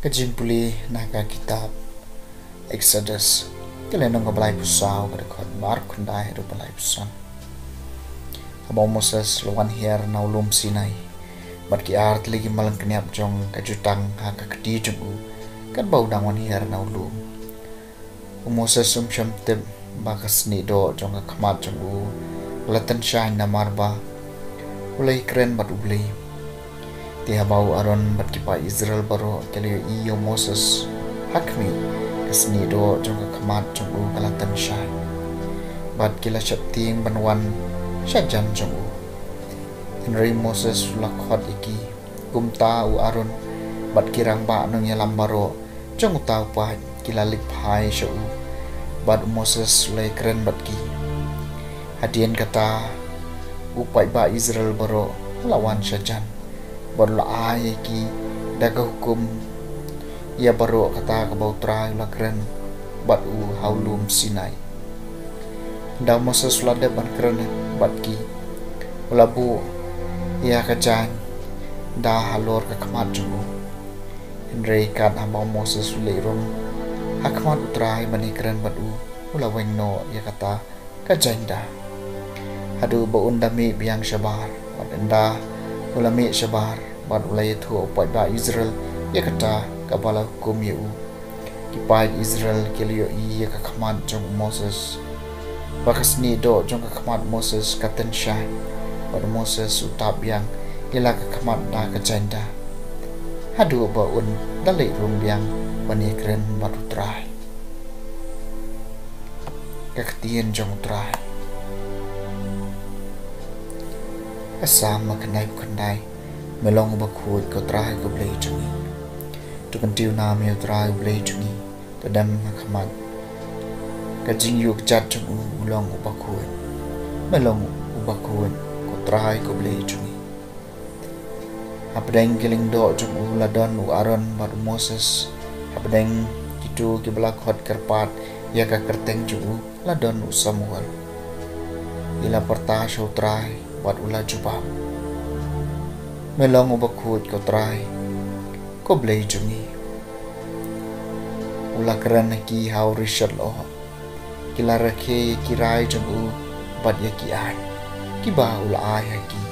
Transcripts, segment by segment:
Kajin puli naga kitab Exodus kalian nang balai pusau kada kot bar kundai do balai pusan abang Moses lawan hiar na ulum Sinai bat ki art lagi malang keniap jong kajutang ha ka kedi jong u kan bau dangon hiar na ulum Moses syam teb bakas ni do jong ka khamat jong u latan shine na marba ulai keren bat ulai Tiha bau aron bat kipa Israel baro kelio iyo Moses hakmi kesni do jong kamat jong u kalatan syai bat kila syapting banwan syajan jong u Henry Moses lakhot iki kumta u aron bat kirang ba nong yalam baro jong utau pa kila liphai syu bat Moses lay keren bat ki hadian kata upai ba Israel baro lawan syajan baru ay ki daga hukum ia baru kata kabau trai la keren bat u haulum Sinai da Moses lada ban keren bat ki labu ia kajan da halor ka kamat jungu Henry kan abang Moses leiron hakmat utrai bani keren bat u ula wengno ia kata kajan da hadu ba undami biang syabar bat enda ulami syabar bat ulai thu pai ba Israel ya kata kabala hukum yu kipai Israel kelio iya ka khamat jong Moses bakas ni do jong ka khamat Moses katan syai bat Moses utap yang ila ka khamat da ka janda hadu ba un dalai rum yang bani keren bat utrai ka ketien jong utrai asam makanai kandai melong ba khut ko trai ko blei chungi tu kan tiu na me trai blei chungi to dam khamat ka jing yuk chat chung ulong ba khut melong ba khut ko trai ko blei chungi apdeng kiling do chung uladon u aron ba Moses apdeng kitu ki bla khot karpat ya ka kerteng chung ladon u Samuel ila parta show trai wat ula jubab melong ubakut ko try ko blay jungi ula keren ki how Richard lo kila rakhe kirai jungu bad ya ki ai ki ba ula ai ki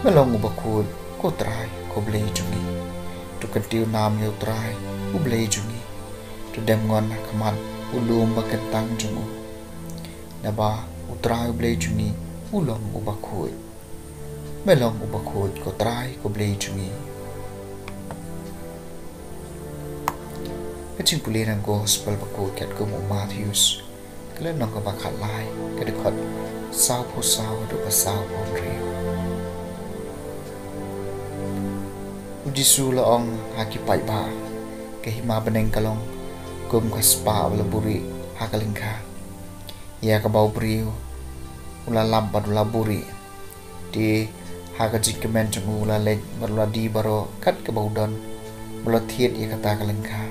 melong ubakut ko try ko blay jungi to kantiu nam yo try u blay jungi to dem ngon kaman ulum bakentang jungu naba utrai blay jungi ulong ubakut melong ubakut ko try ko blay jungi kacing puli ng gospel bakut kat ko mo Matthews kailan nang kabakalay kadikot sao po sao do pasao po rin ujisu laong hakipay ba kahima baneng kalong kum kaspa wala buri hakalingka iya kabaw briyo ula lampad ula buri di hakaji kemen cungu ula leg barula di baro kat kabaudan bala thiet ya kata kalengka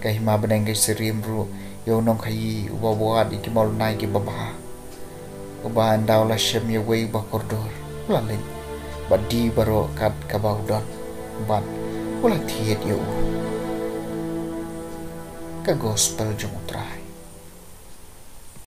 kahima beneng kay sirim ru yo nong kayi uba buat iki mal nai ki baba uba andaw la shem ya way ba koridor ula leg ba di baro kat kabaudan ban ula thiet yo ka gospel jung utray